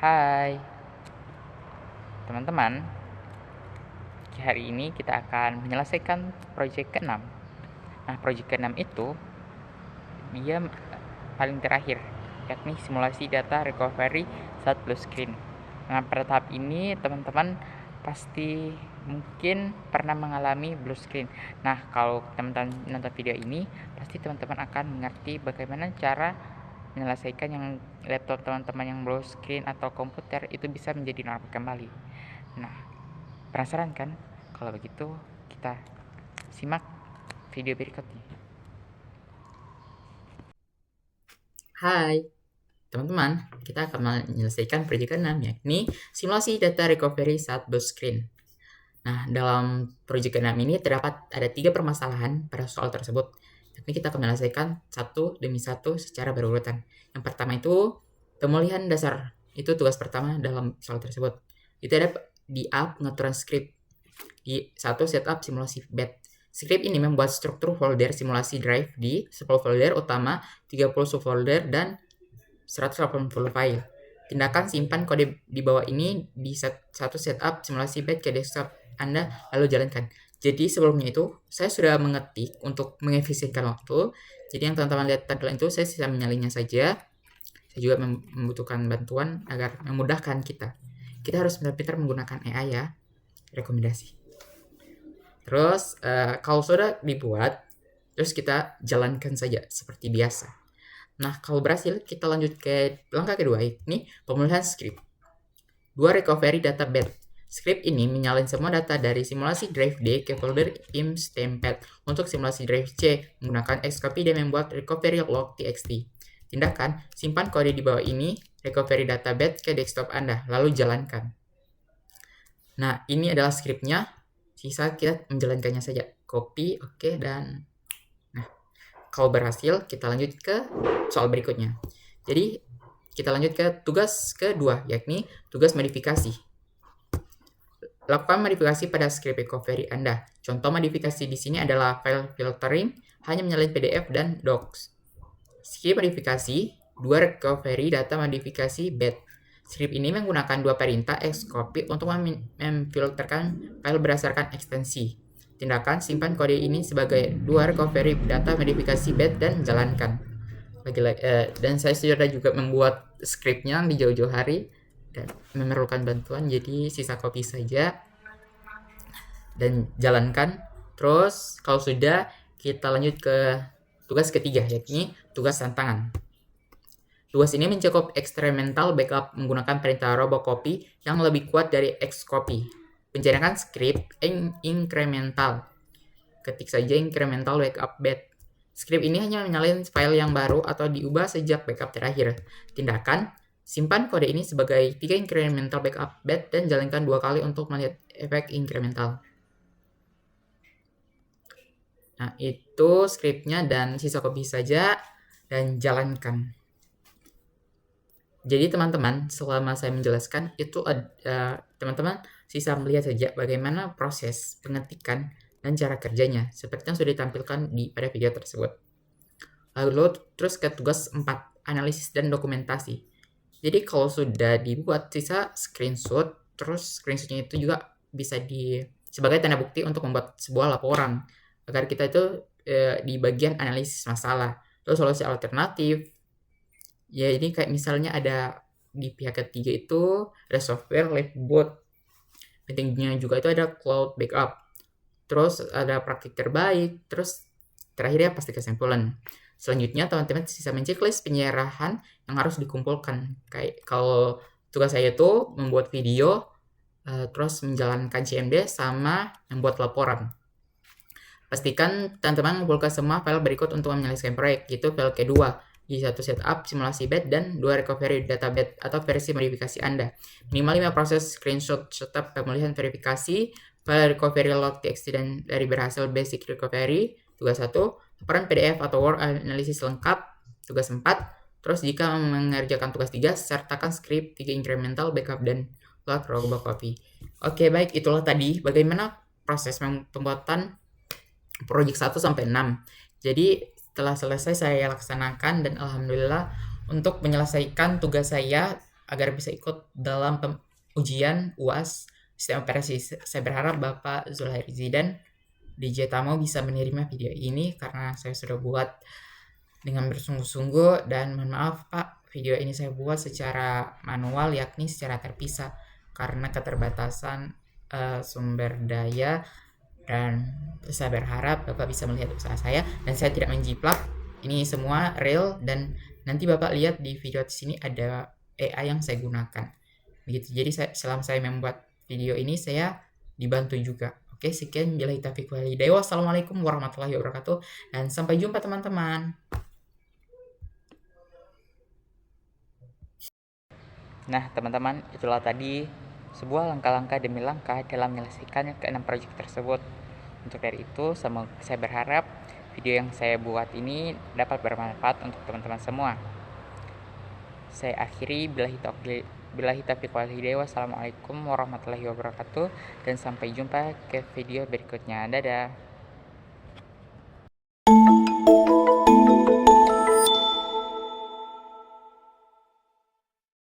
Hai teman-teman, hari ini kita akan menyelesaikan proyek ke-6. Nah, proyek ke-6 itu dia paling terakhir, yakni simulasi data recovery saat blue screen. Nah, pada tahap ini teman-teman pasti mungkin pernah mengalami blue screen. Nah, kalau teman-teman nonton video ini, pasti teman-teman akan mengerti bagaimana cara menyelesaikan yang laptop teman-teman yang blue screen atau komputer itu bisa menjadi normal kembali. Nah, penasaran kan? Kalau begitu, kita simak video berikutnya. Hai, teman-teman, kita akan menyelesaikan proyek ke-6, yakni simulasi data recovery saat blue screen. Nah, dalam proyek ke-6 ini terdapat ada 3 permasalahan pada soal tersebut, yakni kita akan menyelesaikan satu demi satu secara berurutan. Yang pertama itu pemulihan dasar, itu tugas pertama dalam soal tersebut. Itu ada di A, pengaturan script. Di 1, setup simulasi bed. Script ini membuat struktur folder simulasi drive di 10 folder utama, 30 subfolder, dan 180 file. Tindakan simpan kode di bawah ini di satu setup simulasi bed ke desktop Anda, lalu jalankan. Jadi sebelumnya itu saya sudah mengetik untuk mengefisienkan waktu. Jadi yang teman-teman lihat tampilan itu saya bisa menyalinya saja. Saya juga membutuhkan bantuan agar memudahkan kita. Kita harus benar-benar menggunakan AI ya. Rekomendasi. Terus kalau sudah dibuat, terus kita jalankan saja seperti biasa. Nah, kalau berhasil, kita lanjut ke langkah kedua, ini pemulihan script. 2. Recovery data bed. Script ini menyalin semua data dari simulasi drive D ke folder IMS template untuk simulasi drive C menggunakan Xcopy dan membuat recovery log txt. Tindakan, simpan kode di bawah ini, recovery data bed ke desktop Anda, lalu jalankan. Nah, ini adalah scriptnya. Sisa kita menjalankannya saja. Copy, oke, dan nah, kalau berhasil kita lanjut ke soal berikutnya. Jadi kita lanjut ke tugas kedua, yakni tugas modifikasi. Lakukan modifikasi pada script recovery Anda. Contoh modifikasi di sini adalah file filtering, hanya menyalin PDF dan docs. Script modifikasi, 2 recovery data modifikasi bed. Script ini menggunakan 2 perintah Xcopy untuk memfilterkan file berdasarkan ekstensi. Tindakan simpan kode ini sebagai 2 recovery data modifikasi bed dan jalankan. Dan saya sudah juga membuat scriptnya di jauh-jauh hari dan memerlukan bantuan, jadi sisa copy saja dan jalankan. Terus kalau sudah, kita lanjut ke tugas ketiga, yakni tugas tantangan. Tugas ini mencakup eksperimental backup menggunakan perintah robocopy yang lebih kuat dari Xcopy. Pencarian script incremental. Ketik saja incremental backup bed. Script ini hanya menyalin file yang baru atau diubah sejak backup terakhir. Tindakan, simpan kode ini sebagai 3 incremental backup bed dan jalankan 2 kali untuk melihat efek incremental. Nah, itu scriptnya dan sisa copy saja dan jalankan. Jadi teman-teman, selama saya menjelaskan itu teman-teman sisa melihat saja bagaimana proses pengetikan dan cara kerjanya seperti yang sudah ditampilkan pada video tersebut. Lalu terus ke tugas 4, analisis dan dokumentasi. Jadi kalau sudah dibuat sisa screenshot, terus screenshotnya itu juga bisa sebagai tanda bukti untuk membuat sebuah laporan agar kita itu di bagian analisis masalah. Terus solusi alternatif. Ya ini kayak misalnya ada di pihak ketiga itu ada software Livebot. Pentingnya juga itu ada cloud backup. Terus ada praktik terbaik. Terus terakhirnya pasti kesimpulan. Selanjutnya teman-teman bisa menceklis penyerahan yang harus dikumpulkan. Kayak kalau tugas saya itu membuat video, terus menjalankan CMD sama membuat laporan. Pastikan teman-teman mengumpulkan semua file berikut untuk menyelesaikan proyek, yaitu file kedua di 1 setup simulasi bed dan 2 recovery data bed atau versi modifikasi Anda. Minimal 5 proses screenshot setup pemulihan verifikasi, file recovery log txt dan dari berhasil basic recovery. Tugas 1, laporan PDF atau Word analisis lengkap. Tugas 4, terus jika mengerjakan tugas 3, sertakan script 3 incremental backup dan log robocopy. Oke, baik, itulah tadi bagaimana proses pembuatan proyek 1 sampai 6. Jadi setelah selesai saya laksanakan dan alhamdulillah untuk menyelesaikan tugas saya agar bisa ikut dalam ujian UAS sistem operasi. Saya berharap Bapak Zulhairizi dan DJ Tamo bisa menerima video ini karena saya sudah buat dengan bersungguh-sungguh, dan mohon maaf Pak, video ini saya buat secara manual, yakni secara terpisah karena keterbatasan sumber daya, dan saya berharap Bapak bisa melihat usaha saya dan saya tidak menjiplak. Ini semua real, dan nanti Bapak lihat di video di sini ada AI yang saya gunakan. Begitu. Jadi selama saya membuat video ini saya dibantu juga. Oke, sekian, billahi taufiq wal hidayah. Wassalamualaikum warahmatullahi wabarakatuh dan sampai jumpa teman-teman. Nah, teman-teman, itulah tadi sebuah langkah-langkah demi langkah dalam menyelesaikan ke-6 proyek tersebut. Untuk dari itu, saya berharap video yang saya buat ini dapat bermanfaat untuk teman-teman semua. Saya akhiri, billahi taufiq wal hidayah. Wassalamualaikum warahmatullahi wabarakatuh dan sampai jumpa ke video berikutnya. Dadah.